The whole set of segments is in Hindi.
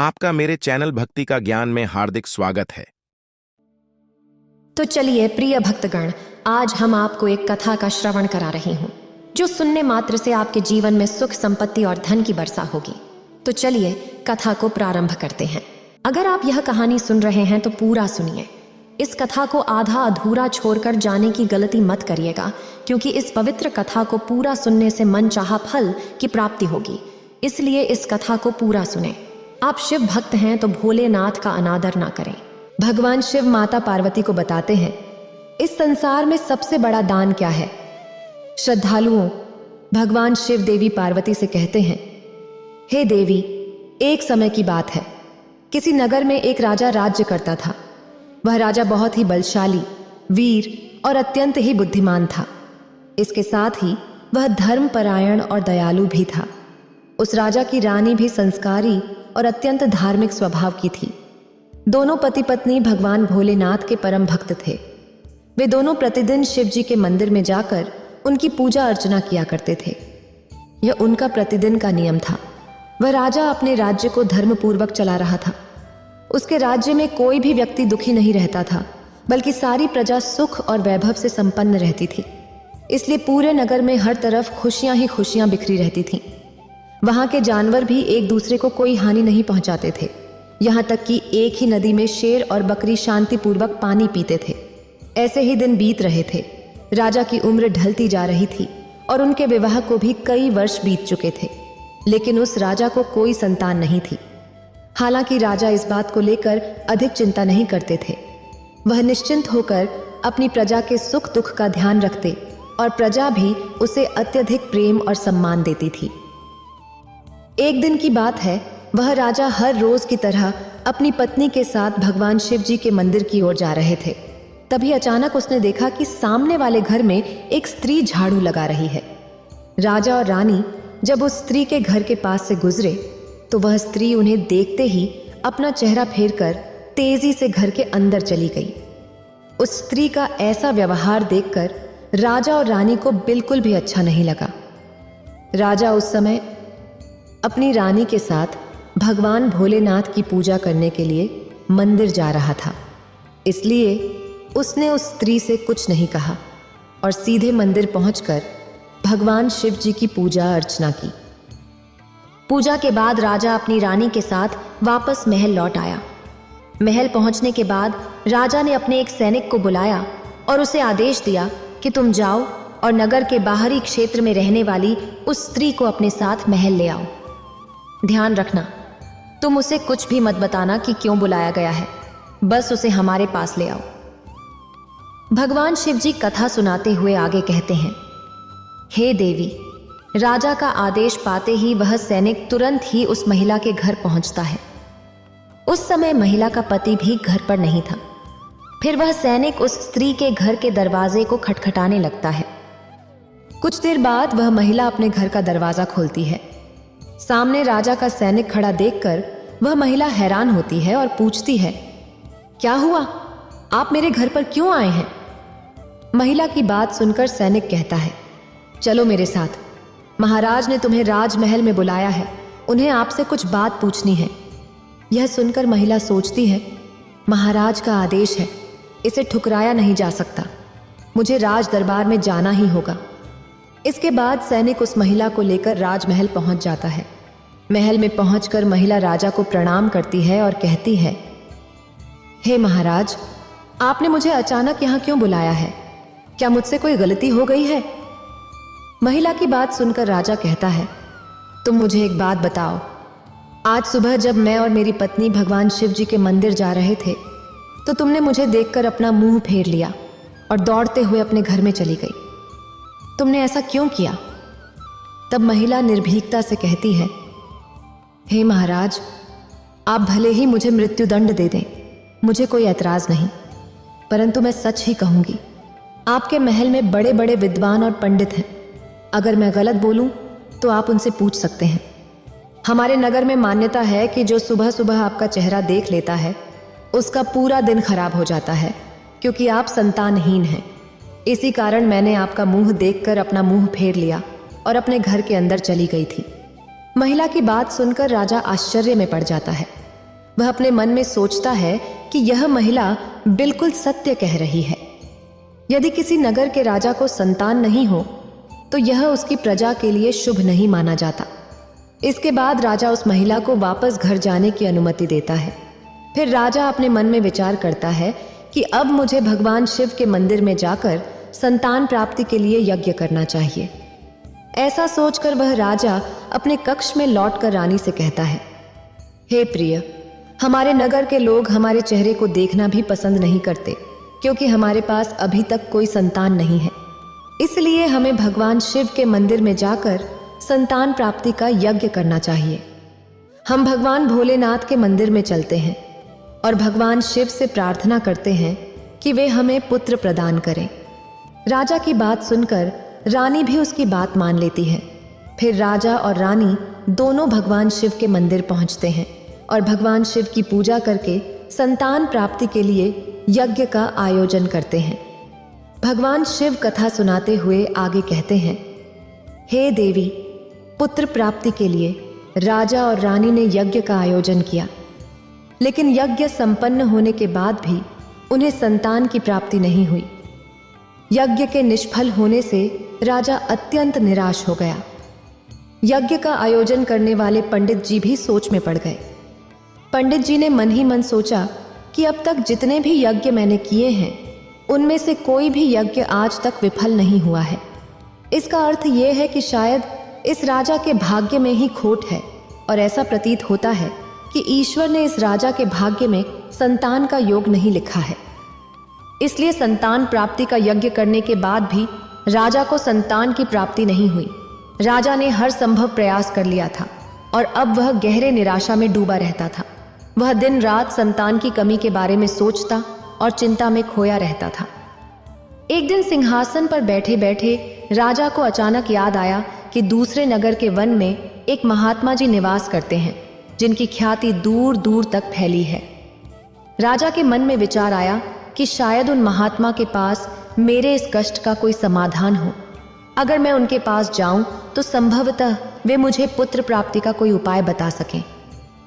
आपका मेरे चैनल भक्ति का ज्ञान में हार्दिक स्वागत है। तो चलिए प्रिय भक्तगण, आज हम आपको एक कथा का श्रवण करा रही हूँ जो सुनने मात्र से आपके जीवन में सुख, संपत्ति और धन की वर्षा होगी। तो चलिए कथा को प्रारंभ करते हैं। अगर आप यह कहानी सुन रहे हैं तो पूरा सुनिए। इस कथा को आधा अधूरा छोड़कर जाने की गलती मत करिएगा, क्योंकि इस पवित्र कथा को पूरा सुनने से मनचाहा फल की प्राप्ति होगी। इसलिए इस कथा को पूरा सुने। आप शिव भक्त हैं तो भोलेनाथ का अनादर ना करें। भगवान शिव माता पार्वती को बताते हैं, इस संसार में सबसे बड़ा दान क्या है? श्रद्धालुओं, भगवान शिव देवी पार्वती से कहते हैं, हे देवी, एक समय की बात है। किसी नगर में एक राजा राज्य करता था। वह राजा बहुत ही बलशाली, वीर और अत्यंत ही बुद्धिमान था। इसके साथ ही वह धर्मपरायण और दयालु भी था। उस राजा की रानी भी संस्कारी और अत्यंत धार्मिक स्वभाव की थी। दोनों पति पत्नी भगवान भोलेनाथ के परम भक्त थे। वे दोनों प्रतिदिन शिव जी के मंदिर में जाकर उनकी पूजा अर्चना किया करते थे। यह उनका प्रतिदिन का नियम था। वह राजा अपने राज्य को धर्मपूर्वक चला रहा था। उसके राज्य में कोई भी व्यक्ति दुखी नहीं रहता था, बल्कि सारी प्रजा सुख और वैभव से संपन्न रहती थी। इसलिए पूरे नगर में हर तरफ खुशियां ही खुशियां बिखरी रहती थीं। वहां के जानवर भी एक दूसरे को कोई हानि नहीं पहुंचाते थे। यहाँ तक कि एक ही नदी में शेर और बकरी शांतिपूर्वक पानी पीते थे। ऐसे ही दिन बीत रहे थे। राजा की उम्र ढलती जा रही थी और उनके विवाह को भी कई वर्ष बीत चुके थे, लेकिन उस राजा को कोई संतान नहीं थी। हालांकि राजा इस बात को लेकर अधिक चिंता नहीं करते थे। वह निश्चिंत होकर अपनी प्रजा के सुख दुख का ध्यान रखते और प्रजा भी उसे अत्यधिक प्रेम और सम्मान देती थी। एक दिन की बात है, वह राजा हर रोज की तरह अपनी पत्नी के साथ भगवान शिव जी के मंदिर की ओर जा रहे थे। तभी अचानक उसने देखा कि सामने वाले घर में एक स्त्री झाड़ू लगा रही है। राजा और रानी जब उस स्त्री के घर के पास से गुजरे तो वह स्त्री उन्हें देखते ही अपना चेहरा फेरकर तेजी से घर के अंदर चली गई। उस स्त्री का ऐसा व्यवहार देखकर राजा और रानी को बिल्कुल भी अच्छा नहीं लगा। राजा उस समय अपनी रानी के साथ भगवान भोलेनाथ की पूजा करने के लिए मंदिर जा रहा था। इसलिए उसने उस स्त्री से कुछ नहीं कहा और सीधे मंदिर पहुंचकर भगवान शिव जी की पूजा अर्चना की। पूजा के बाद राजा अपनी रानी के साथ वापस महल लौट आया। महल पहुंचने के बाद राजा ने अपने एक सैनिक को बुलाया और उसे आदेश दिया कि तुम जाओ और नगर के बाहरी क्षेत्र में रहने वाली उस स्त्री को अपने साथ महल ले आओ। ध्यान रखना, तुम उसे कुछ भी मत बताना कि क्यों बुलाया गया है, बस उसे हमारे पास ले आओ। भगवान शिव जी कथा सुनाते हुए आगे कहते हैं, हे देवी, राजा का आदेश पाते ही वह सैनिक तुरंत ही उस महिला के घर पहुंचता है। उस समय महिला का पति भी घर पर नहीं था। फिर वह सैनिक उस स्त्री के घर के दरवाजे को खटखटाने लगता है। कुछ देर बाद वह महिला अपने घर का दरवाजा खोलती है। सामने राजा का सैनिक खड़ा देखकर वह महिला हैरान होती है और पूछती है, क्या हुआ? आप मेरे घर पर क्यों आए हैं? महिला की बात सुनकर सैनिक कहता है, चलो मेरे साथ, महाराज ने तुम्हें राजमहल में बुलाया है, उन्हें आपसे कुछ बात पूछनी है। यह सुनकर महिला सोचती है, महाराज का आदेश है, इसे ठुकराया नहीं जा सकता, मुझे राज दरबार में जाना ही होगा। इसके बाद सैनिक उस महिला को लेकर राजमहल पहुंच जाता है। महल में पहुंचकर महिला राजा को प्रणाम करती है और कहती है, हे महाराज, आपने मुझे अचानक यहाँ क्यों बुलाया है? क्या मुझसे कोई गलती हो गई है? महिला की बात सुनकर राजा कहता है, तुम मुझे एक बात बताओ। आज सुबह जब मैं और मेरी पत्नी भगवान शिव जी के मंदिर जा रहे थे तो तुमने मुझे देखकर अपना मुंह फेर लिया और दौड़ते हुए अपने घर में चली गई। तुमने ऐसा क्यों किया? तब महिला निर्भीकता से कहती है, हे महाराज, आप भले ही मुझे मृत्युदंड दे दें, मुझे कोई ऐतराज नहीं, परंतु मैं सच ही कहूंगी, आपके महल में बड़े बड़े विद्वान और पंडित हैं। अगर मैं गलत बोलूं तो आप उनसे पूछ सकते हैं। हमारे नगर में मान्यता है कि जो सुबह सुबह आपका चेहरा देख लेता है उसका पूरा दिन खराब हो जाता है, क्योंकि आप संतानहीन हैं। इसी कारण मैंने आपका मुंह देखकर अपना मुंह फेर लिया और अपने घर के अंदर चली गई थी। महिला की बात सुनकर राजा आश्चर्य में पड़ जाता है। वह अपने मन में सोचता है कि यह महिला बिल्कुल सत्य कह रही है। यदि किसी नगर के राजा को संतान नहीं हो तो यह उसकी प्रजा के लिए शुभ नहीं माना जाता। इसके बाद राजा उस महिला को वापस घर जाने की अनुमति देता है। फिर राजा अपने मन में विचार करता है कि अब मुझे भगवान शिव के मंदिर में जाकर संतान प्राप्ति के लिए यज्ञ करना चाहिए। ऐसा सोचकर वह राजा अपने कक्ष में लौटकर रानी से कहता है, हे प्रिय, हमारे नगर के लोग हमारे चेहरे को देखना भी पसंद नहीं करते क्योंकि हमारे पास अभी तक कोई संतान नहीं है। इसलिए हमें भगवान शिव के मंदिर में जाकर संतान प्राप्ति का यज्ञ करना चाहिए। हम भगवान भोलेनाथ के मंदिर में चलते हैं और भगवान शिव से प्रार्थना करते हैं कि वे हमें पुत्र प्रदान करें। राजा की बात सुनकर रानी भी उसकी बात मान लेती है। फिर राजा और रानी दोनों भगवान शिव के मंदिर पहुंचते हैं और भगवान शिव की पूजा करके संतान प्राप्ति के लिए यज्ञ का आयोजन करते हैं। भगवान शिव कथा सुनाते हुए आगे कहते हैं, हे देवी, पुत्र प्राप्ति के लिए राजा और रानी ने यज्ञ का आयोजन किया, लेकिन यज्ञ संपन्न होने के बाद भी उन्हें संतान की प्राप्ति नहीं हुई। यज्ञ के निष्फल होने से राजा अत्यंत निराश हो गया। यज्ञ का आयोजन करने वाले पंडित जी भी सोच में पड़ गए। पंडित जी ने मन ही मन सोचा कि अब तक जितने भी यज्ञ मैंने किए हैं उनमें से कोई भी यज्ञ आज तक विफल नहीं हुआ है। इसका अर्थ यह है कि शायद इस राजा के भाग्य में ही खोट है और ऐसा प्रतीत होता है कि ईश्वर ने इस राजा के भाग्य में संतान का योग नहीं लिखा है। इसलिए संतान प्राप्ति का यज्ञ करने के बाद भी राजा को संतान की प्राप्ति नहीं हुई। राजा ने हर संभव प्रयास कर लिया था और अब वह गहरे निराशा में डूबा रहता था। वह दिन रात संतान की कमी के बारे में सोचता और चिंता में खोया रहता था। एक दिन सिंहासन पर बैठे बैठे राजा को अचानक याद आया कि दूसरे नगर के वन में एक महात्मा जी निवास करते हैं जिनकी ख्याति दूर दूर तक फैली है। राजा के मन में विचार आया कि शायद उन महात्मा के पास मेरे इस कष्ट का कोई समाधान हो। अगर मैं उनके पास जाऊं तो संभवतः वे मुझे पुत्र प्राप्ति का कोई उपाय बता सकें।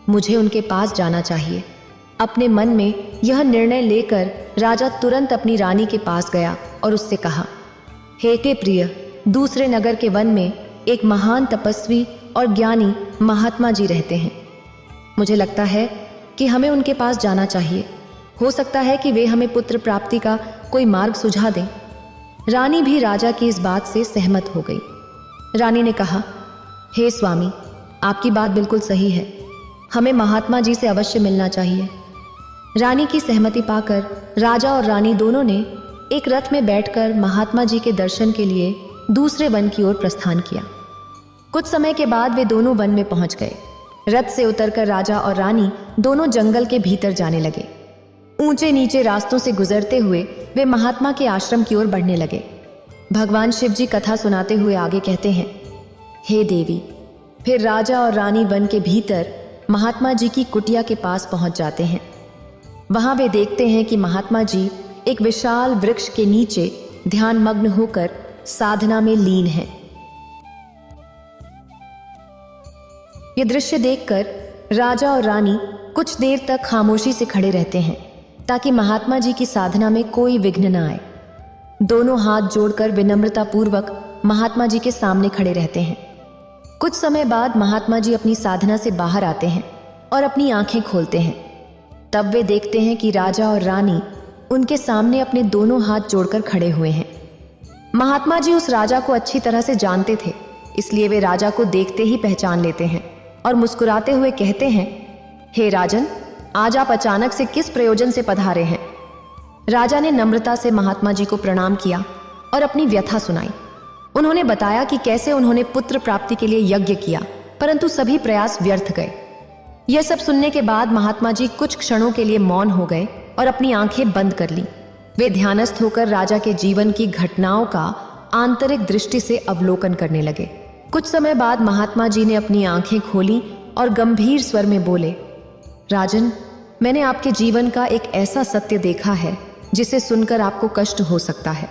मुझे उनके पास जाना चाहिए। अपने मन में यह निर्णय लेकर राजा तुरंत अपनी रानी के पास गया और उससे कहा, हे के प्रिय, दूसरे नगर के वन में एक महान तपस्वी और ज्ञानी महात्मा जी रहते हैं। मुझे लगता है कि हमें उनके पास जाना चाहिए। हो सकता है कि वे हमें पुत्र प्राप्ति का कोई मार्ग सुझा दें। रानी भी राजा की इस बात से सहमत हो गई। रानी ने कहा, हे स्वामी, आपकी बात बिल्कुल सही है। हमें महात्मा जी से अवश्य मिलना चाहिए। रानी की सहमति पाकर राजा और रानी दोनों ने एक रथ में बैठकर महात्मा जी के दर्शन के लिए दूसरे वन की ओर प्रस्थान किया। कुछ समय के बाद वे दोनों वन में पहुंच गए। रथ से उतरकर राजा और रानी दोनों जंगल के भीतर जाने लगे। ऊंचे नीचे रास्तों से गुजरते हुए वे महात्मा के आश्रम की ओर बढ़ने लगे। भगवान शिव जी कथा सुनाते हुए आगे कहते हैं, हे देवी। फिर राजा और रानी वन के भीतर महात्मा जी की कुटिया के पास पहुंच जाते हैं। वहां वे देखते हैं कि महात्मा जी एक विशाल वृक्ष के नीचे ध्यान मग्न होकर साधना में लीन हैं। यह दृश्य देखकर राजा और रानी कुछ देर तक खामोशी से खड़े रहते हैं ताकि महात्मा जी की साधना में कोई विघ्न न आए। दोनों हाथ जोड़कर विनम्रता पूर्वक महात्मा जी के सामने खड़े रहते हैं। कुछ समय बाद महात्मा जी अपनी साधना से बाहर आते हैं और अपनी आंखें खोलते हैं। तब वे देखते हैं कि राजा और रानी उनके सामने अपने दोनों हाथ जोड़कर खड़े हुए हैं। महात्मा जी उस राजा को अच्छी तरह से जानते थे, इसलिए वे राजा को देखते ही पहचान लेते हैं और मुस्कुराते हुए कहते हैं, हे राजन, आज आप अचानक से किस प्रयोजन से पधारे हैं? राजा ने नम्रता से महात्मा जी को प्रणाम किया और अपनी व्यथा सुनाई। उन्होंने बताया कि कैसे उन्होंने पुत्र प्राप्ति के लिए यज्ञ किया, परंतु सभी प्रयास व्यर्थ गए। यह सब सुनने के बाद महात्मा जी कुछ क्षणों के लिए मौन हो गए और अपनी आंखें बंद कर लीं। वे ध्यानस्थ होकर राजा के जीवन की घटनाओं का आंतरिक दृष्टि से अवलोकन करने लगे। कुछ समय बाद महात्मा जी ने अपनी आंखें खोली और गंभीर स्वर में बोले, राजन, मैंने आपके जीवन का एक ऐसा सत्य देखा है जिसे सुनकर आपको कष्ट हो सकता है।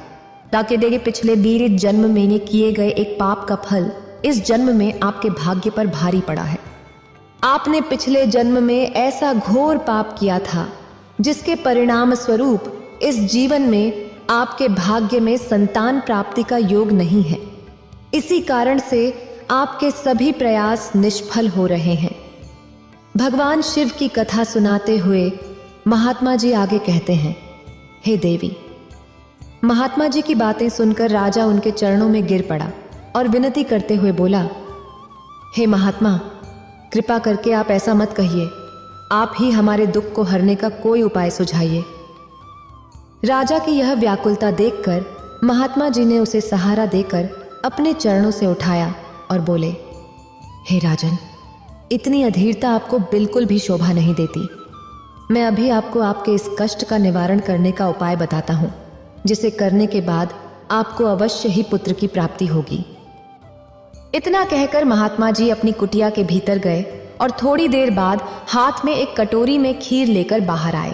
ताकि देखे पिछले 20 जन्म में किए गए एक पाप का फल इस जन्म में आपके भाग्य पर भारी पड़ा है। आपने पिछले जन्म में ऐसा घोर पाप किया था जिसके परिणाम स्वरूप इस जीवन में आपके भाग्य में संतान प्राप्ति का योग नहीं है। इसी कारण से आपके सभी प्रयास निष्फल हो रहे हैं। भगवान शिव की कथा सुनाते हुए महात्मा जी आगे कहते हैं, हे देवी। महात्मा जी की बातें सुनकर राजा उनके चरणों में गिर पड़ा और विनती करते हुए बोला, हे महात्मा, कृपा करके आप ऐसा मत कहिए, आप ही हमारे दुख को हरने का कोई उपाय सुझाइए। राजा की यह व्याकुलता देखकर महात्मा जी ने उसे सहारा देकर अपने चरणों से उठाया और बोले, हे राजन, इतनी अधीरता आपको बिल्कुल भी शोभा नहीं देती। मैं अभी आपको आपके इस कष्ट का निवारण करने का उपाय बताता हूँ, जिसे करने के बाद आपको अवश्य ही पुत्र की प्राप्ति होगी। इतना कहकर महात्मा जी अपनी कुटिया के भीतर गए और थोड़ी देर बाद हाथ में एक कटोरी में खीर लेकर बाहर आए।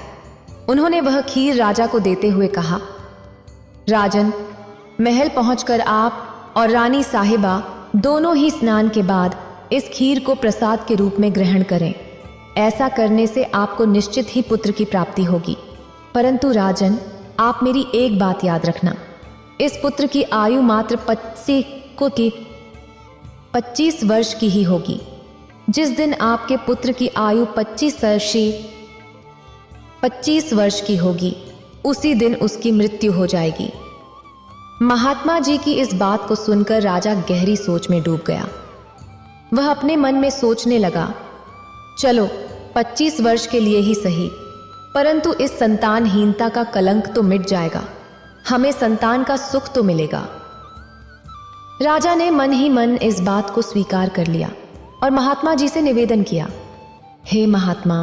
उन्होंने वह खीर राजा को देते हुए कहा, राजन, महल पहुंचकर आप और रानी साहिबा दोनों ही स्नान के बाद इस खीर को प्रसाद के रूप में ग्रहण करें। ऐसा करने से आपको निश्चित ही पुत्र की प्राप्ति होगी। परंतु राजन, आप मेरी एक बात याद रखना, इस पुत्र की आयु मात्र 25 वर्ष की ही होगी। जिस दिन आपके पुत्र की आयु 25 वर्ष की होगी, उसी दिन उसकी मृत्यु हो जाएगी। महात्मा जी की इस बात को सुनकर राजा गहरी सोच में डूब गया। वह अपने मन में सोचने लगा, चलो 25 वर्ष के लिए ही सही, परंतु इस संतानहीनता का कलंक तो मिट जाएगा, हमें संतान का सुख तो मिलेगा। राजा ने मन ही मन इस बात को स्वीकार कर लिया और महात्मा जी से निवेदन किया, हे महात्मा,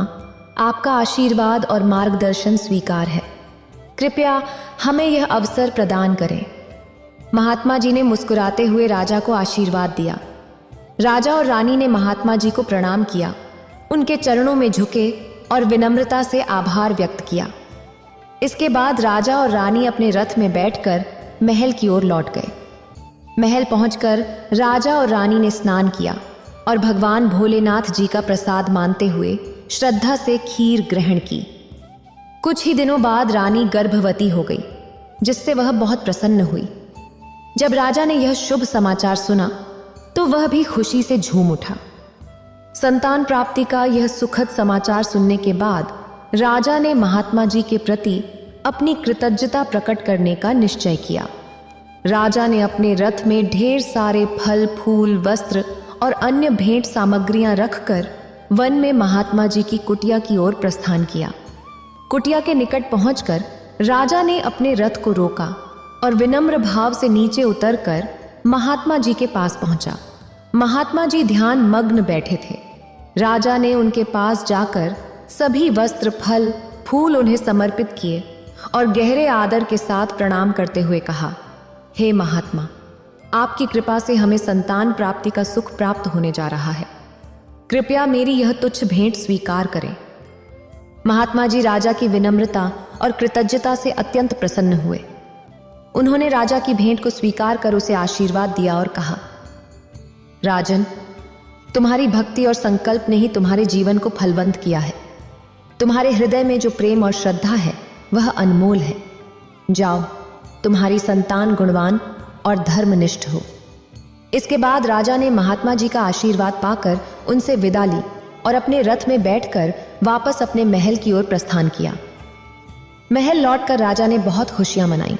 आपका आशीर्वाद और मार्गदर्शन स्वीकार है, कृपया हमें यह अवसर प्रदान करें। महात्मा जी ने मुस्कुराते हुए राजा को आशीर्वाद दिया। राजा और रानी ने महात्मा जी को प्रणाम किया, उनके चरणों में झुके और विनम्रता से आभार व्यक्त किया। इसके बाद राजा और रानी अपने रथ में बैठकर महल की ओर लौट गए। महल पहुंचकर राजा और रानी ने स्नान किया और भगवान भोलेनाथ जी का प्रसाद मानते हुए श्रद्धा से खीर ग्रहण की। कुछ ही दिनों बाद रानी गर्भवती हो गई, जिससे वह बहुत प्रसन्न हुई। जब राजा ने यह शुभ समाचार सुना तो वह भी खुशी से झूम उठा। संतान प्राप्ति का यह सुखद समाचार सुनने के बाद राजा ने महात्मा जी के प्रति अपनी कृतज्ञता प्रकट करने का निश्चय किया। राजा ने अपने रथ में ढेर सारे फल, फूल, वस्त्र और अन्य भेंट सामग्रियां रखकर वन में महात्मा जी की कुटिया की ओर प्रस्थान किया। कुटिया के निकट पहुंचकर राजा ने अपने रथ को रोका और विनम्र भाव से नीचे उतरकर महात्मा जी के पास पहुंचा। महात्मा जी ध्यान मग्न बैठे थे। राजा ने उनके पास जाकर सभी वस्त्र, फल, फूल उन्हें समर्पित किए और गहरे आदर के साथ प्रणाम करते हुए कहा, हे महात्मा, आपकी कृपा से हमें संतान प्राप्ति का सुख प्राप्त होने जा रहा है। कृपया मेरी यह तुच्छ भेंट स्वीकार करें। महात्मा जी राजा की विनम्रता और कृतज्ञता से अत्यंत प्रसन्न हुए। उन्होंने राजा की भेंट को स्वीकार कर उसे आशीर्वाद दिया और कहा, राजन, तुम्हारी भक्ति और संकल्प ने ही तुम्हारे जीवन को फलवंत किया है। तुम्हारे हृदय में जो प्रेम और श्रद्धा है वह अनमोल है। जाओ, तुम्हारी संतान गुणवान और धर्मनिष्ठ हो। इसके बाद राजा ने महात्मा जी का आशीर्वाद पाकर उनसे विदा ली और अपने रथ में बैठकर वापस अपने महल की ओर प्रस्थान किया। महल लौटकर राजा ने बहुत खुशियां मनाई।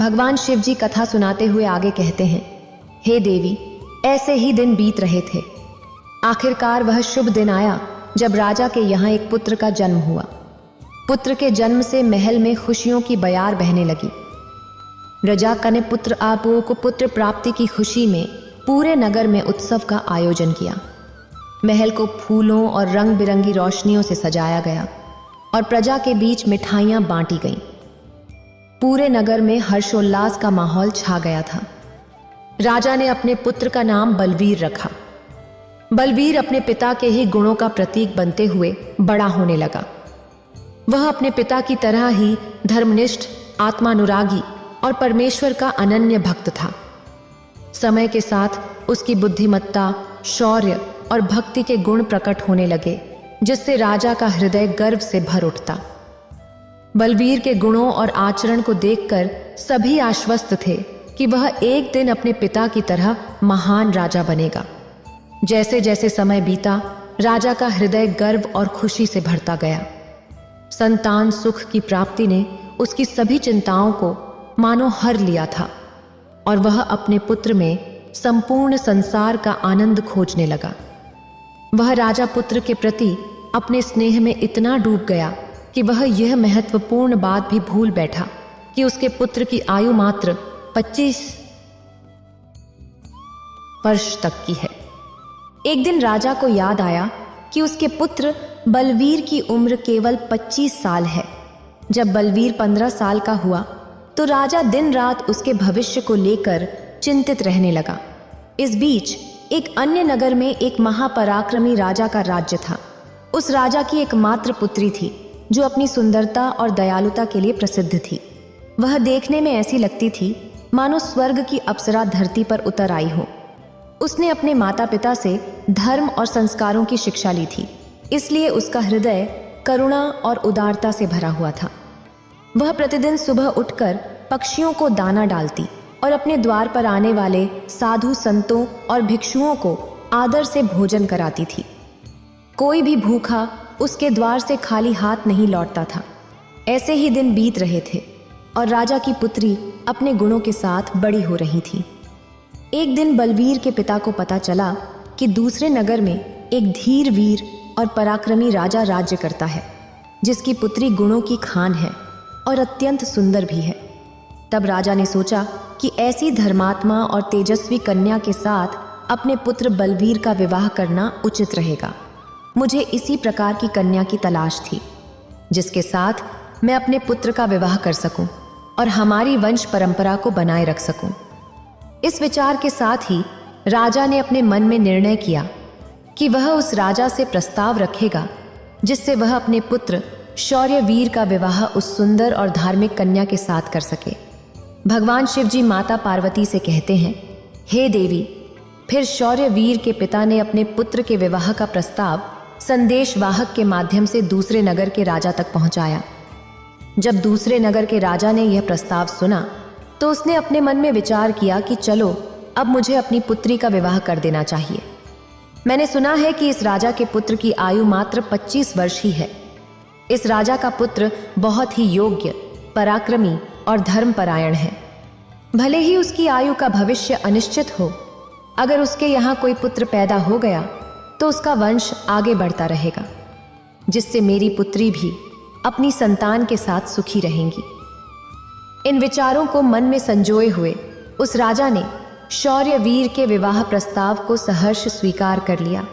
भगवान शिव जी कथा सुनाते हुए आगे कहते हैं, हे देवी, ऐसे ही दिन बीत रहे थे। आखिरकार वह शुभ दिन आया जब राजा के यहाँ एक पुत्र का जन्म हुआ। पुत्र के जन्म से महल में खुशियों की बयार बहने लगी। रजा का ने पुत्र आपो को पुत्र प्राप्ति की खुशी में पूरे नगर में उत्सव का आयोजन किया। महल को फूलों और रंग बिरंगी रोशनियों से सजाया गया और प्रजा के बीच मिठाइयां बांटी गईं। पूरे नगर में हर्षोल्लास का माहौल छा गया था। राजा ने अपने पुत्र का नाम बलवीर रखा। बलवीर अपने पिता के ही गुणों का प्रतीक बनते हुए बड़ा होने लगा। वह अपने पिता की तरह ही धर्मनिष्ठ, आत्मानुरागी और परमेश्वर का अनन्य भक्त था। समय के साथ उसकी बुद्धिमत्ता, शौर्य और भक्ति के गुण प्रकट होने लगे, जिससे राजा का हृदय गर्व से भर उठता। बलवीर के गुणों और आचरण को देखकर सभी आश्वस्त थे कि वह एक दिन अपने पिता की तरह महान राजा बनेगा। जैसे जैसे समय बीता, राजा का हृदय गर्व और खुशी से भरता गया। संतान सुख की प्राप्ति ने उसकी सभी चिंताओं को मानो हर लिया था और वह अपने पुत्र में संपूर्ण संसार का आनंद खोजने लगा। वह राजा पुत्र के प्रति अपने स्नेह में इतना डूब गया कि वह यह महत्वपूर्ण बात भी भूल बैठा कि उसके पुत्र की आयु मात्र 25 वर्ष तक की है। एक दिन राजा को याद आया कि उसके पुत्र बलवीर की उम्र केवल 25 साल है। जब बलवीर 15 साल का हुआ तो राजा दिन रात उसके भविष्य को लेकर चिंतित रहने लगा। इस बीच एक अन्य नगर में एक महापराक्रमी राजा का राज्य था। उस राजा की एकमात्र पुत्री थी जो अपनी सुंदरता और दयालुता के लिए प्रसिद्ध थी। वह देखने में ऐसी लगती थी मानो स्वर्ग की अप्सरा धरती पर उतर आई हो। उसने अपने माता पिता से धर्म और संस्कारों की शिक्षा ली थी, इसलिए उसका हृदय करुणा और उदारता से भरा हुआ था। वह प्रतिदिन सुबह उठकर पक्षियों को दाना डालती और अपने द्वार पर आने वाले साधु संतों और भिक्षुओं को आदर से भोजन कराती थी। कोई भी भूखा उसके द्वार से खाली हाथ नहीं लौटता था। ऐसे ही दिन बीत रहे थे और राजा की पुत्री अपने गुणों के साथ बड़ी हो रही थी। एक दिन बलवीर के पिता को पता चला कि दूसरे नगर में एक धीर वीर और पराक्रमी राजा राज्य करता है, जिसकी पुत्री गुणों की खान है और अत्यंत सुंदर भी है। तब राजा ने सोचा कि ऐसी धर्मात्मा और तेजस्वी कन्या के साथ अपने पुत्र बलवीर का विवाह करना उचित रहेगा। मुझे इसी प्रकार की कन्या की तलाश थी जिसके साथ मैं अपने पुत्र का विवाह कर सकूं और हमारी वंश परंपरा को बनाए रख सकूं। इस विचार के साथ ही राजा ने अपने मन में निर्णय किया कि वह उस राजा से प्रस्ताव रखेगा जिससे वह अपने पुत्र शौर्यवीर का विवाह उस सुंदर और धार्मिक कन्या के साथ कर सके। भगवान शिव जी माता पार्वती से कहते हैं, हे देवी। फिर शौर्यवीर के पिता ने अपने पुत्र के विवाह का प्रस्ताव संदेशवाहक के माध्यम से दूसरे नगर के राजा तक पहुंचाया। जब दूसरे नगर के राजा ने यह प्रस्ताव सुना तो उसने अपने मन में विचार किया कि चलो अब मुझे अपनी पुत्री का विवाह कर देना चाहिए। मैंने सुना है कि इस राजा के पुत्र की आयु मात्र 25 वर्ष ही है। इस राजा का पुत्र बहुत ही योग्य, पराक्रमी और धर्मपरायण है। भले ही उसकी आयु का भविष्य अनिश्चित हो, अगर उसके यहाँ कोई पुत्र पैदा हो गया तो उसका वंश आगे बढ़ता रहेगा, जिससे मेरी पुत्री भी अपनी संतान के साथ सुखी रहेंगी। इन विचारों को मन में संजोए हुए उस राजा ने शौर्यवीर के विवाह प्रस्ताव को सहर्ष स्वीकार कर लिया।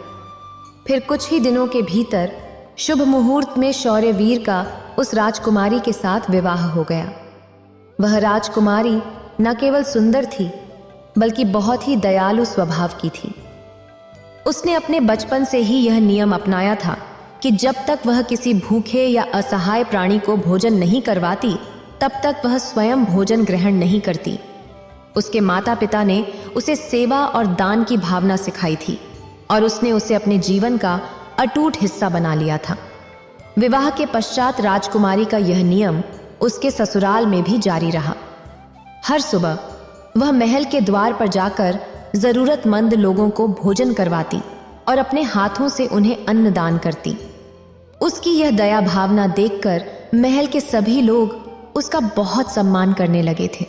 फिर कुछ ही दिनों के भीतर शुभ मुहूर्त में शौर्यवीर का उस राजकुमारी के साथ विवाह हो गया। वह राजकुमारी न केवल सुंदर थी बल्कि बहुत ही दयालु स्वभाव की थी। उसने अपने बचपन से ही यह नियम अपनाया था कि जब तक वह किसी भूखे या असहाय प्राणी को भोजन नहीं करवाती तब तक वह स्वयं भोजन ग्रहण नहीं करती। उसके माता पिता ने उसे सेवा और दान की भावना सिखाई थी और उसने उसे अपने जीवन का अटूट हिस्सा बना लिया था। विवाह के पश्चात राजकुमारी का यह नियम उसके ससुराल में भी जारी रहा। हर सुबह वह महल के द्वार पर जाकर जरूरतमंद लोगों को भोजन करवाती और अपने हाथों से उन्हें अन्न दान करती। उसकी यह दया भावना देखकर महल के सभी लोग उसका बहुत सम्मान करने लगे थे।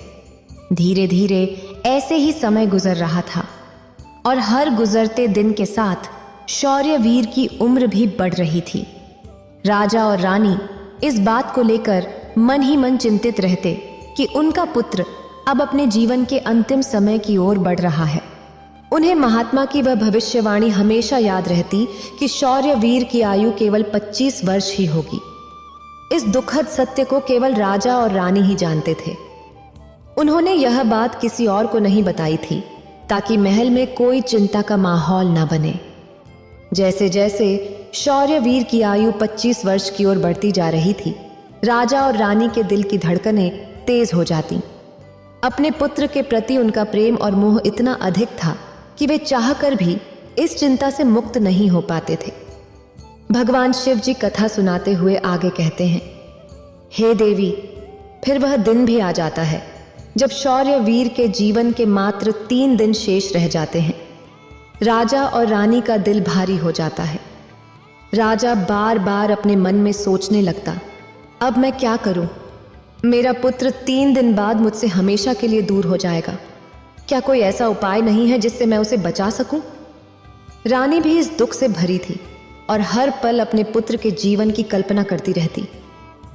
धीरे धीरे ऐसे ही समय गुजर रहा था और हर गुजरते दिन के साथ शौर्यवीर की उम्र भी बढ़ रही थी। राजा और रानी इस बात को लेकर मन ही मन चिंतित रहते कि उनका पुत्र अब अपने जीवन के अंतिम समय की ओर बढ़ रहा है। उन्हें महात्मा की वह भविष्यवाणी हमेशा याद रहती कि शौर्यवीर की आयु केवल 25 वर्ष ही होगी। इस दुखद सत्य को केवल राजा और रानी ही जानते थे। उन्होंने यह बात किसी और को नहीं बताई थी ताकि महल में कोई चिंता का माहौल न बने। जैसे जैसे शौर्यवीर की आयु 25 वर्ष की ओर बढ़ती जा रही थी, राजा और रानी के दिल की धड़कनें तेज हो जाती। अपने पुत्र के प्रति उनका प्रेम और मोह इतना अधिक था कि वे चाहकर भी इस चिंता से मुक्त नहीं हो पाते थे। भगवान शिव जी कथा सुनाते हुए आगे कहते हैं, हे देवी, फिर वह दिन भी आ जाता है जब शौर्य वीर के जीवन के मात्र 3 दिन शेष रह जाते हैं। राजा और रानी का दिल भारी हो जाता है। राजा बार बार अपने मन में सोचने लगता, अब मैं क्या करूं? मेरा पुत्र 3 दिन बाद मुझसे हमेशा के लिए दूर हो जाएगा। क्या कोई ऐसा उपाय नहीं है जिससे मैं उसे बचा सकूं? रानी भी इस दुख से भरी थी और हर पल अपने पुत्र के जीवन की कल्पना करती रहती।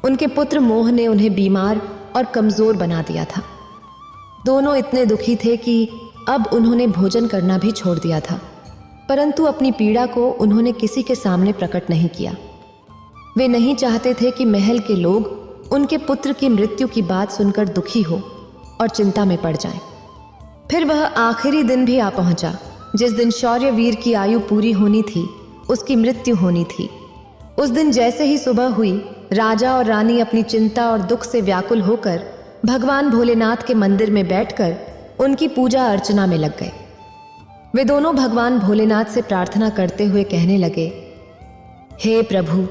उनके पुत्र मोह ने उन्हें बीमार और कमजोर बना दिया था। दोनों इतने दुखी थे कि अब उन्होंने भोजन करना भी छोड़ दिया था, परंतु अपनी पीड़ा को उन्होंने किसी के सामने प्रकट नहीं किया। वे नहीं चाहते थे कि महल के लोग उनके पुत्र की मृत्यु की बात सुनकर दुखी हो और चिंता में पड़ जाएं। फिर वह आखिरी दिन भी आ पहुंचा जिस दिन शौर्यवीर की आयु पूरी होनी थी, उसकी मृत्यु होनी थी। उस दिन जैसे ही सुबह हुई, राजा और रानी अपनी चिंता और दुख से व्याकुल होकर भगवान भोलेनाथ के मंदिर में बैठकर उनकी पूजा अर्चना में लग गए। वे दोनों भगवान भोलेनाथ से प्रार्थना करते हुए कहने लगे, हे प्रभु,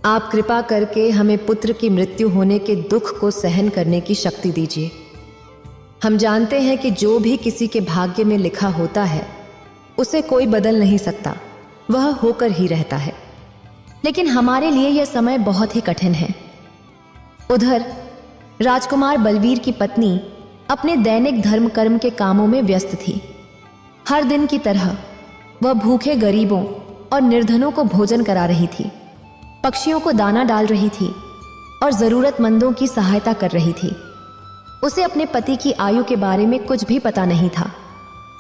आप कृपा करके हमें पुत्र की मृत्यु होने के दुख को सहन करने की शक्ति दीजिए। हम जानते हैं कि जो भी किसी के भाग्य में लिखा होता है उसे कोई बदल नहीं सकता, वह होकर ही रहता है। लेकिन हमारे लिए यह समय बहुत ही कठिन है। उधर राजकुमार बलवीर की पत्नी अपने दैनिक धर्म कर्म के कामों में व्यस्त थी। हर दिन की तरह वह भूखे गरीबों और निर्धनों को भोजन करा रही थी, पक्षियों को दाना डाल रही थी और जरूरतमंदों की सहायता कर रही थी। उसे अपने पति की आयु के बारे में कुछ भी पता नहीं था,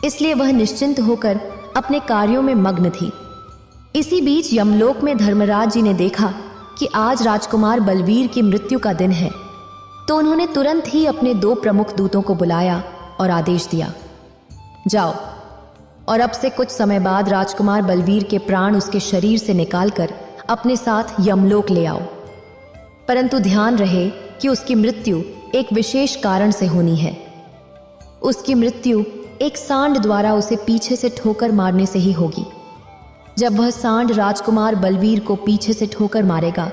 इसलिए वह निश्चिंत होकर अपने कार्यों में मग्न थी। इसी बीच यमलोक में धर्मराज जी ने देखा कि आज राजकुमार बलवीर की मृत्यु का दिन है, तो उन्होंने तुरंत ही अपने 2 प्रमुख दूतों को बुलाया और आदेश दिया, जाओ और अब से कुछ समय बाद राजकुमार बलवीर के प्राण उसके शरीर से निकालकर अपने साथ यमलोक ले आओ। परंतु ध्यान रहे कि उसकी मृत्यु एक विशेष कारण से होनी है। उसकी मृत्यु एक सांड द्वारा उसे पीछे से ठोकर मारने से ही होगी। जब वह सांड राजकुमार बलवीर को पीछे से ठोकर मारेगा,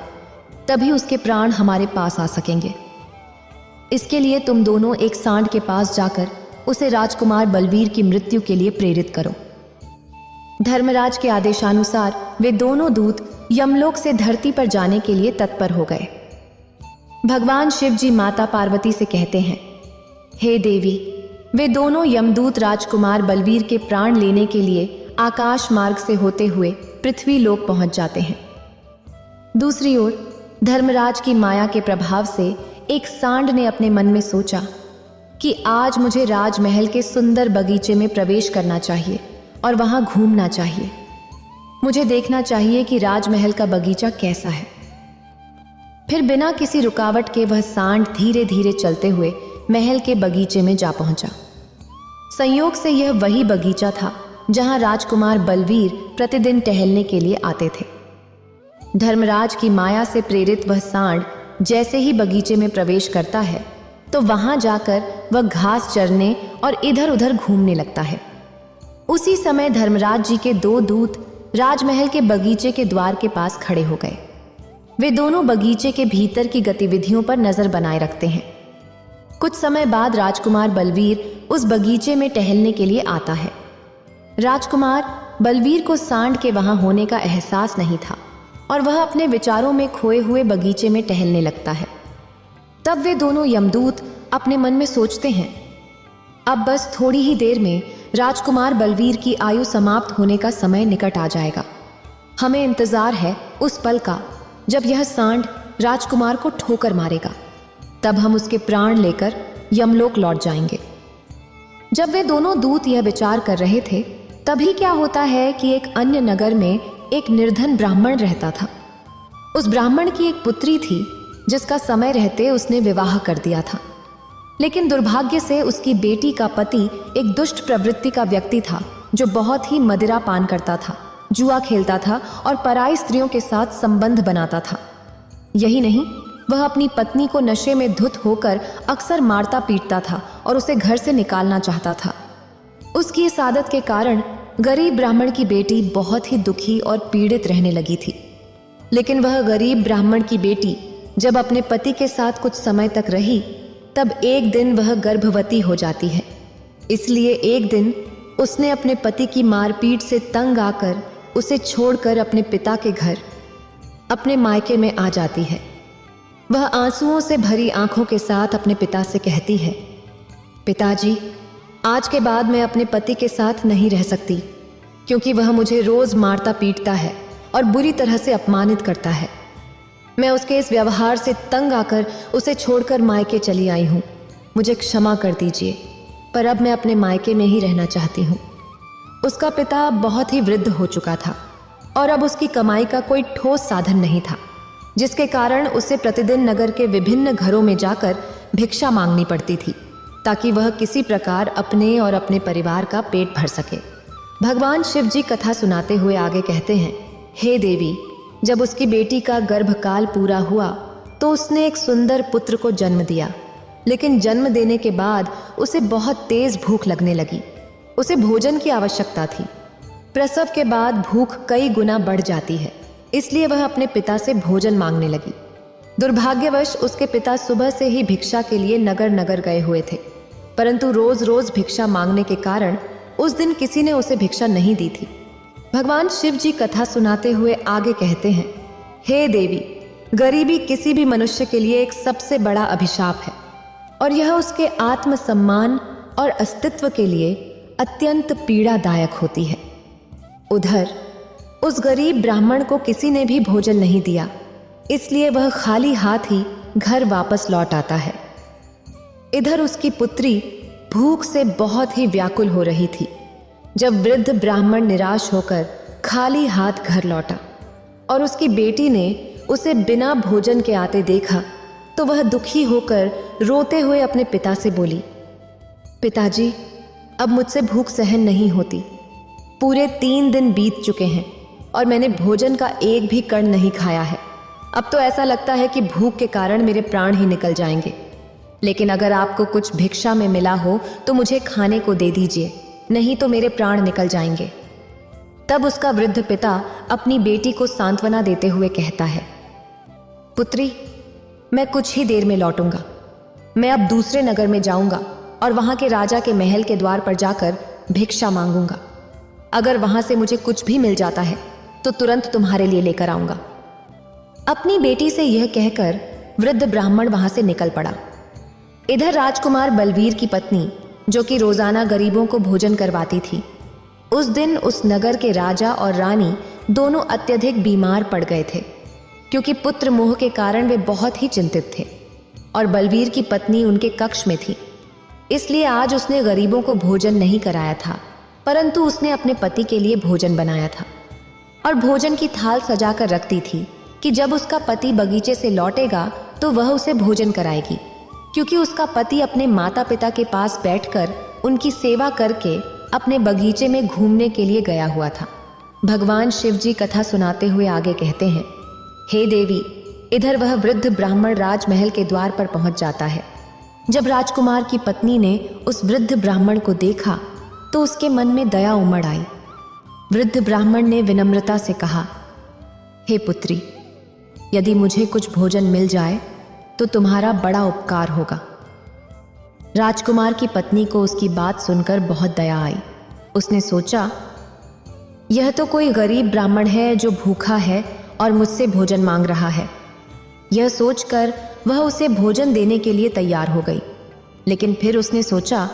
तभी उसके प्राण हमारे पास आ सकेंगे। इसके लिए तुम दोनों एक सांड के पास जाकर उसे राजकुमार बलवीर की मृत्यु के लिए प्रेरित करो। धर्मराज के आदेशानुसार वे दोनों दूत यमलोक से धरती पर जाने के लिए तत्पर हो गए। भगवान शिव जी माता पार्वती से कहते हैं, हे देवी, वे दोनों यमदूत राजकुमार बलवीर के प्राण लेने के लिए आकाश मार्ग से होते हुए पृथ्वी लोक पहुंच जाते हैं। दूसरी ओर धर्मराज की माया के प्रभाव से एक सांड ने अपने मन में सोचा कि आज मुझे राजमहल के सुंदर बगीचे में प्रवेश करना चाहिए और वहां घूमना चाहिए। मुझे देखना चाहिए कि राजमहल का बगीचा कैसा है। फिर बिना किसी रुकावट के वह सांड धीरे धीरे चलते हुए महल के बगीचे में जा पहुंचा। संयोग से यह वही बगीचा था जहां राजकुमार बलवीर प्रतिदिन टहलने के लिए आते थे। धर्मराज की माया से प्रेरित वह सांड जैसे ही बगीचे में प्रवेश करता है, तो वहां जाकर वह घास चरने और इधर उधर घूमने लगता है। उसी समय धर्मराज जी के 2 दूत राजमहल के बगीचे के द्वार के पास खड़े हो गए। वे दोनों बगीचे के भीतर की गतिविधियों पर नजर बनाए रखते हैं। कुछ समय बाद राजकुमार बलवीर उस बगीचे में टहलने के लिए आता है। राजकुमार बलवीर को सांड के वहां होने का एहसास नहीं था और वह अपने विचारों में खोए हुए बगीचे में टहलने लगता है। तब वे दोनों यमदूत अपने मन में सोचते हैं, अब बस थोड़ी ही देर में राजकुमार बलवीर की आयु समाप्त होने का समय निकट आ जाएगा। हमें इंतजार है उस पल का जब यह सांड राजकुमार को ठोकर मारेगा। तब हम उसके प्राण लेकर यमलोक लौट जाएंगे। जब वे दोनों दूत यह विचार कर रहे थे, तभी क्या होता है कि एक अन्य नगर में एक निर्धन ब्राह्मण रहता था। उस ब्राह्मण की एक पुत्री थी जिसका समय रहते उसने विवाह कर दिया था, लेकिन दुर्भाग्य से उसकी बेटी का पति एक दुष्ट प्रवृत्ति का व्यक्ति था जो बहुत ही मदिरा पान करता था, जुआ खेलता था और पराई स्त्रियों के साथ संबंध बनाता था। यही नहीं, वह अपनी पत्नी को नशे में धुत होकर अक्सर मारता पीटता था और उसे घर से निकालना चाहता था। उसकी इस आदत के कारण गरीब ब्राह्मण की बेटी बहुत ही दुखी और पीड़ित रहने लगी थी। लेकिन वह गरीब ब्राह्मण की बेटी जब अपने पति के साथ कुछ समय तक रही, तब एक दिन वह गर्भवती हो जाती है। इसलिए एक दिन उसने अपने पति की मारपीट से तंग आकर उसे छोड़कर अपने पिता के घर, अपने मायके में आ जाती है। वह आंसुओं से भरी आंखों के साथ अपने पिता से कहती है, पिताजी, आज के बाद मैं अपने पति के साथ नहीं रह सकती, क्योंकि वह मुझे रोज मारता पीटता है और बुरी तरह से अपमानित करता है। मैं उसके इस व्यवहार से तंग आकर उसे छोड़कर मायके चली आई हूँ। मुझे क्षमा कर दीजिए, पर अब मैं अपने मायके में ही रहना चाहती हूँ। उसका पिता बहुत ही वृद्ध हो चुका था और अब उसकी कमाई का कोई ठोस साधन नहीं था, जिसके कारण उसे प्रतिदिन नगर के विभिन्न घरों में जाकर भिक्षा मांगनी पड़ती थी, ताकि वह किसी प्रकार अपने और अपने परिवार का पेट भर सके। भगवान शिव जी कथा सुनाते हुए आगे कहते हैं, हे देवी, जब उसकी बेटी का गर्भकाल पूरा हुआ तो उसने एक सुंदर पुत्र को जन्म दिया। लेकिन जन्म देने के बाद उसे बहुत तेज भूख लगने लगी। उसे भोजन की आवश्यकता थी। प्रसव के बाद भूख कई गुना बढ़ जाती है, इसलिए वह अपने पिता से भोजन मांगने लगी। दुर्भाग्यवश उसके पिता सुबह से ही भिक्षा के लिए नगर नगर गए हुए थे, परंतु रोज रोज भिक्षा मांगने के कारण उस दिन किसी ने उसे भिक्षा नहीं दी थी। भगवान शिव जी कथा सुनाते हुए आगे कहते हैं, हे देवी, गरीबी किसी भी मनुष्य के लिए एक सबसे बड़ा अभिशाप है और यह उसके आत्मसम्मान और अस्तित्व के लिए अत्यंत पीड़ादायक होती है। उधर उस गरीब ब्राह्मण को किसी ने भी भोजन नहीं दिया, इसलिए वह खाली हाथ ही घर वापस लौट आता है। इधर उसकी पुत्री भूख से बहुत ही व्याकुल हो रही थी। जब वृद्ध ब्राह्मण निराश होकर खाली हाथ घर लौटा और उसकी बेटी ने उसे बिना भोजन के आते देखा, तो वह दुखी होकर रोते हुए अपने पिता से बोली, पिताजी, अब मुझसे भूख सहन नहीं होती। पूरे 3 दिन बीत चुके हैं और मैंने भोजन का एक भी कण नहीं खाया है। अब तो ऐसा लगता है कि भूख के कारण मेरे प्राण ही निकल जाएंगे। लेकिन अगर आपको कुछ भिक्षा में मिला हो तो मुझे खाने को दे दीजिए, नहीं तो मेरे प्राण निकल जाएंगे। तब उसका वृद्ध पिता अपनी बेटी को सांत्वना देते हुए कहता है, पुत्री, मैं कुछ ही देर में लौटूंगा। मैं अब दूसरे नगर में जाऊंगा और वहां के राजा के महल के द्वार पर जाकर भिक्षा मांगूंगा। अगर वहां से मुझे कुछ भी मिल जाता है तो तुरंत तुम्हारे लिए लेकर आऊंगा। अपनी बेटी से यह कहकर वृद्ध ब्राह्मण वहां से निकल पड़ा। इधर राजकुमार बलवीर की पत्नी, जो कि रोजाना गरीबों को भोजन करवाती थी, उस दिन उस नगर के राजा और रानी दोनों अत्यधिक बीमार पड़ गए थे, क्योंकि पुत्र मोह के कारण वे बहुत ही चिंतित थे और बलवीर की पत्नी उनके कक्ष में थी। इसलिए आज उसने गरीबों को भोजन नहीं कराया था, परंतु उसने अपने पति के लिए भोजन बनाया था और भोजन की थाल सजाकर रखती थी कि जब उसका पति बगीचे से लौटेगा तो वह उसे भोजन कराएगी, क्योंकि उसका पति अपने माता पिता के पास बैठकर उनकी सेवा करके अपने बगीचे में घूमने के लिए गया हुआ था। भगवान शिव जी कथा सुनाते हुए आगे कहते हैं, हे देवी, इधर वह वृद्ध ब्राह्मण राजमहल के द्वार पर पहुंच जाता है। जब राजकुमार की पत्नी ने उस वृद्ध ब्राह्मण को देखा तो उसके मन में दया उमड़ आई। वृद्ध ब्राह्मण ने विनम्रता से कहा, हे पुत्री, यदि मुझे कुछ भोजन मिल जाए तो तुम्हारा बड़ा उपकार होगा। राजकुमार की पत्नी को उसकी बात सुनकर बहुत दया आई। उसने सोचा, यह तो कोई गरीब ब्राह्मण है जो भूखा है और मुझसे भोजन मांग रहा है। यह सोचकर वह उसे भोजन देने के लिए तैयार हो गई। लेकिन फिर उसने सोचा,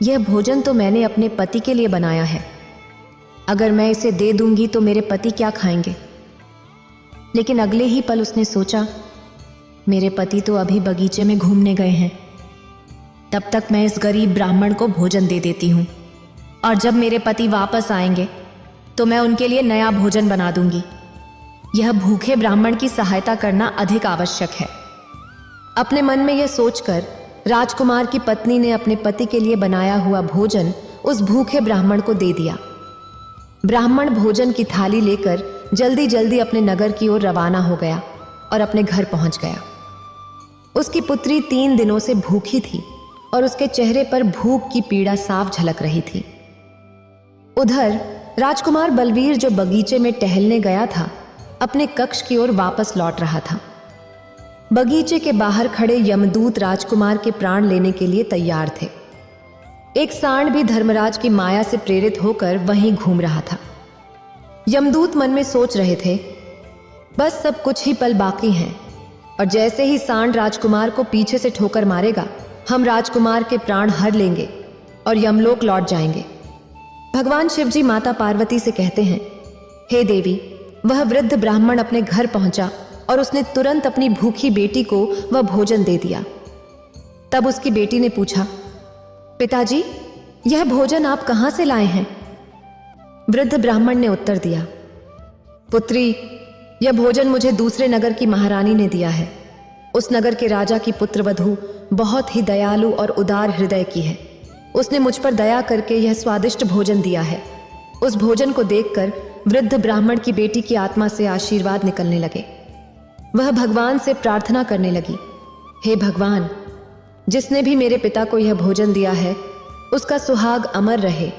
यह भोजन तो मैंने अपने पति के लिए बनाया है। अगर मैं इसे दे दूंगी तो मेरे पति क्या खाएंगे? लेकिन अगले ही पल उसने सोचा, मेरे पति तो अभी बगीचे में घूमने गए हैं, तब तक मैं इस गरीब ब्राह्मण को भोजन दे देती हूँ और जब मेरे पति वापस आएंगे तो मैं उनके लिए नया भोजन बना दूंगी। यह भूखे ब्राह्मण की सहायता करना अधिक आवश्यक है। अपने मन में यह सोचकर राजकुमार की पत्नी ने अपने पति के लिए बनाया हुआ भोजन उस भूखे ब्राह्मण को दे दिया। ब्राह्मण भोजन की थाली लेकर जल्दी जल्दी अपने नगर की ओर रवाना हो गया और अपने घर पहुंच गया। उसकी पुत्री 3 दिनों से भूखी थी और उसके चेहरे पर भूख की पीड़ा साफ झलक रही थी। उधर राजकुमार बलवीर, जो बगीचे में टहलने गया था, अपने कक्ष की ओर वापस लौट रहा था। बगीचे के बाहर खड़े यमदूत राजकुमार के प्राण लेने के लिए तैयार थे। एक सांड भी धर्मराज की माया से प्रेरित होकर वहीं घूम रहा था। यमदूत मन में सोच रहे थे, बस सब कुछ ही पल बाकी हैं, और जैसे ही सांड राजकुमार को पीछे से ठोकर मारेगा, हम राजकुमार के प्राण हर लेंगे और यमलोक लौट जाएंगे। भगवान शिवजी माता पार्वती से कहते हैं, हे देवी, वह वृद्ध ब्राह्मण अपने घर पहुंचा और उसने तुरंत अपनी भूखी बेटी को वह भोजन दे दिया। तब उसकी बेटी ने पूछा, पिताजी, यह भोजन आप कहां से लाए हैं? वृद्ध ब्राह्मण ने उत्तर दिया, पुत्री, यह भोजन मुझे दूसरे नगर की महारानी ने दिया है। उस नगर के राजा की पुत्रवधू बहुत ही दयालु और उदार हृदय की है। उसने मुझ पर दया करके यह स्वादिष्ट भोजन दिया है। उस भोजन को देखकर वृद्ध ब्राह्मण की बेटी की आत्मा से आशीर्वाद निकलने लगे। वह भगवान से प्रार्थना करने लगी, हे भगवान, जिसने भी मेरे पिता को यह भोजन दिया है, उसका सुहाग अमर रहे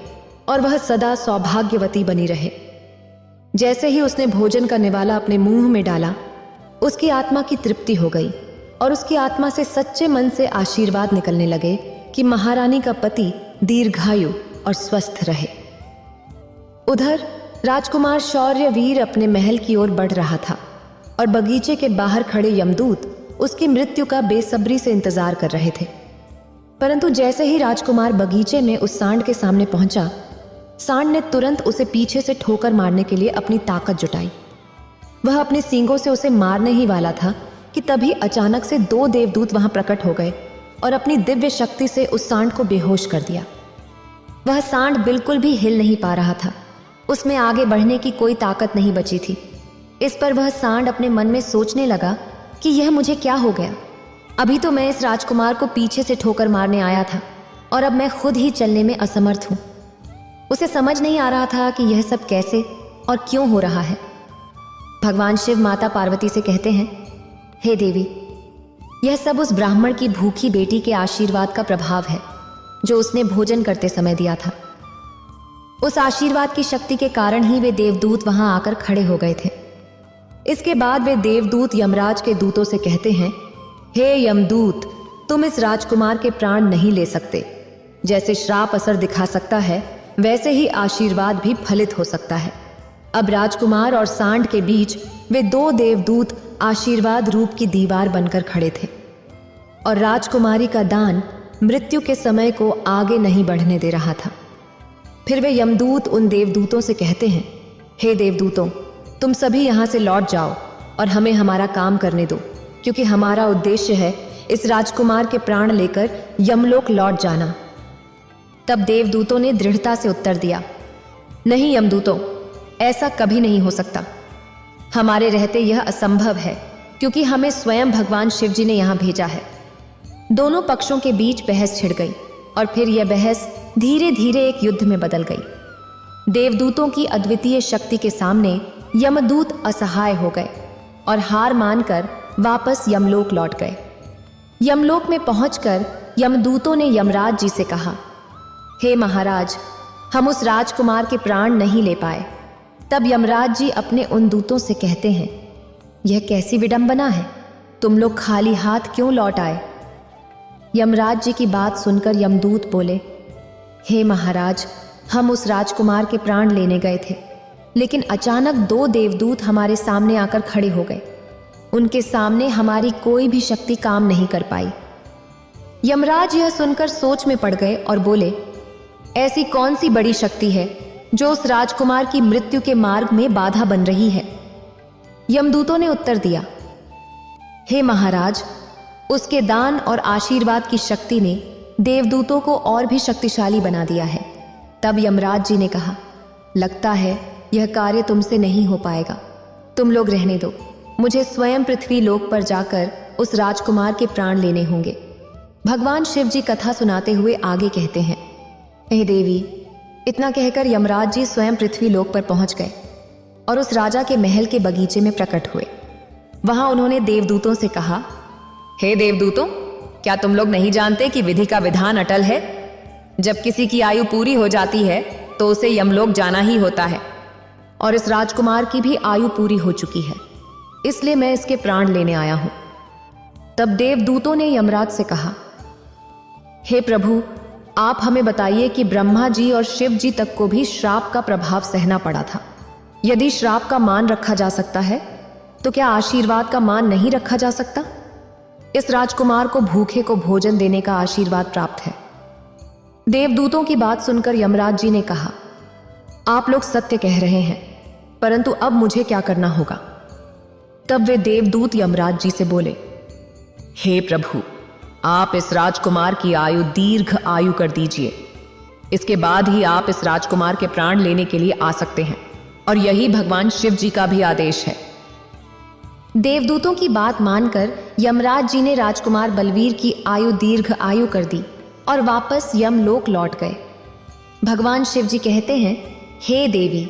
और वह सदा सौभाग्यवती बनी रहे। जैसे ही उसने भोजन का निवाला अपने मुंह में डाला, उसकी आत्मा की तृप्ति हो गई और उसकी आत्मा से सच्चे मन से आशीर्वाद निकलने लगे कि महारानी का पति दीर्घायु और स्वस्थ रहे। उधर राजकुमार शौर्यवीर अपने महल की ओर बढ़ रहा था और बगीचे के बाहर खड़े यमदूत उसकी मृत्यु का बेसब्री से इंतजार कर रहे थे। परंतु जैसे ही राजकुमार बगीचे में उस सांड के सामने पहुंचा, सांड ने तुरंत उसे पीछे से ठोकर मारने के लिए अपनी ताकत जुटाई। वह अपने सींगों से उसे मारने ही वाला था कि तभी अचानक से 2 देवदूत वहां प्रकट हो गए और अपनी दिव्य शक्ति से उस सांड को बेहोश कर दिया। वह सांड बिल्कुल भी हिल नहीं पा रहा था। उसमें आगे बढ़ने की कोई ताकत नहीं बची थी। इस पर वह सांड अपने मन में सोचने लगा कि यह मुझे क्या हो गया? अभी तो मैं इस राजकुमार को पीछे से ठोकर मारने आया था और अब मैं खुद ही चलने में असमर्थ हूं। उसे समझ नहीं आ रहा था कि यह सब कैसे और क्यों हो रहा है। भगवान शिव माता पार्वती से कहते हैं, हे देवी, यह सब उस ब्राह्मण की भूखी बेटी के आशीर्वाद का प्रभाव है जो उसने भोजन करते समय दिया था। उस आशीर्वाद की शक्ति के कारण ही वे देवदूत वहां आकर खड़े हो गए थे। इसके बाद वे देवदूत यमराज के दूतों से कहते हैं, हे यमदूत, तुम इस राजकुमार के प्राण नहीं ले सकते। जैसे श्राप असर दिखा सकता है, वैसे ही आशीर्वाद भी फलित हो सकता है। अब राजकुमार और सांड के बीच वे 2 देवदूत आशीर्वाद रूप की दीवार बनकर खड़े थे और राजकुमारी का दान मृत्यु के समय को आगे नहीं बढ़ने दे रहा था। फिर वे यमदूत उन देवदूतों से कहते हैं, हे देवदूतों, तुम सभी यहां से लौट जाओ और हमें हमारा काम करने दो, क्योंकि हमारा उद्देश्य है इस राजकुमार के प्राण लेकर यमलोक लौट जाना। तब देवदूतों ने दृढ़ता से उत्तर दिया, नहीं यमदूतों, ऐसा कभी नहीं हो सकता। हमारे रहते यह असंभव है, क्योंकि हमें स्वयं भगवान शिवजी ने यहां भेजा है। दोनों पक्षों के बीच बहस छिड़ गई और फिर यह बहस धीरे धीरे एक युद्ध में बदल गई। देवदूतों की अद्वितीय शक्ति के सामने यमदूत असहाय हो गए और हार मानकर वापस यमलोक लौट गए। यमलोक में पहुंचकर यमदूतों ने यमराज जी से कहा, हे महाराज, हम उस राजकुमार के प्राण नहीं ले पाए। तब यमराज जी अपने उन दूतों से कहते हैं, यह कैसी विडंबना है, तुम लोग खाली हाथ क्यों लौट आए? यमराज जी की बात सुनकर यमदूत बोले, हे महाराज, हम उस राजकुमार के प्राण लेने गए थे, लेकिन अचानक 2 देवदूत हमारे सामने आकर खड़े हो गए। उनके सामने हमारी कोई भी शक्ति काम नहीं कर पाई। यमराज यह सुनकर सोच में पड़ गए और बोले, ऐसी कौन सी बड़ी शक्ति है जो उस राजकुमार की मृत्यु के मार्ग में बाधा बन रही है? यमदूतों ने उत्तर दिया, हे महाराज, उसके दान और आशीर्वाद की शक्ति ने देवदूतों को और भी शक्तिशाली बना दिया है। तब यमराज जी ने कहा, लगता है यह कार्य तुमसे नहीं हो पाएगा, तुम लोग रहने दो। मुझे स्वयं पृथ्वी लोक पर जाकर उस राजकुमार के प्राण लेने होंगे। भगवान शिव जी कथा सुनाते हुए आगे कहते हैं, हे देवी, इतना कहकर यमराज जी स्वयं पृथ्वी लोक पर पहुंच गए और उस राजा के महल के बगीचे में प्रकट हुए। वहां उन्होंने देवदूतों से कहा, हे देवदूतों, क्या तुम लोग नहीं जानते कि विधि का विधान अटल है? जब किसी की आयु पूरी हो जाती है तो तो उसे यमलोक जाना ही होता है। और इस राजकुमार की भी आयु पूरी हो चुकी है, इसलिए मैं इसके प्राण लेने आया हूं। तब देवदूतों ने यमराज से कहा, हे प्रभु, आप हमें बताइए कि ब्रह्मा जी और शिव जी तक को भी श्राप का प्रभाव सहना पड़ा था। यदि श्राप का मान रखा जा सकता है तो क्या आशीर्वाद का मान नहीं रखा जा सकता? इस राजकुमार को भूखे को भोजन देने का आशीर्वाद प्राप्त है। देवदूतों की बात सुनकर यमराज जी ने कहा, आप लोग सत्य कह रहे हैं, परंतु अब मुझे क्या करना होगा? तब वे देवदूत यमराज जी से बोले, हे प्रभु, आप इस राजकुमार की आयु दीर्घ आयु कर दीजिए। इसके बाद ही आप इस राजकुमार के प्राण लेने के लिए आ सकते हैं, और यही भगवान शिव जी का भी आदेश है। देवदूतों की बात मानकर यमराज जी ने राजकुमार बलवीर की आयु दीर्घ आयु कर दी और वापस यमलोक लौट गए। भगवान शिव जी कहते हैं, हे देवी,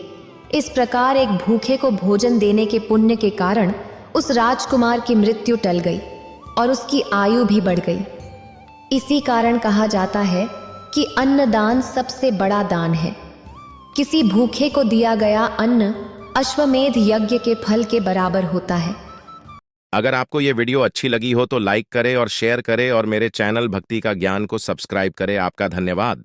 इस प्रकार एक भूखे को भोजन देने के पुण्य के कारण उस राजकुमार की मृत्यु टल गई और उसकी आयु भी बढ़ गई। इसी कारण कहा जाता है कि अन्नदान सबसे बड़ा दान है। किसी भूखे को दिया गया अन्न अश्वमेध यज्ञ के फल के बराबर होता है। अगर आपको ये वीडियो अच्छी लगी हो तो लाइक करें और शेयर करें और मेरे चैनल भक्ति का ज्ञान को सब्सक्राइब करें। आपका धन्यवाद।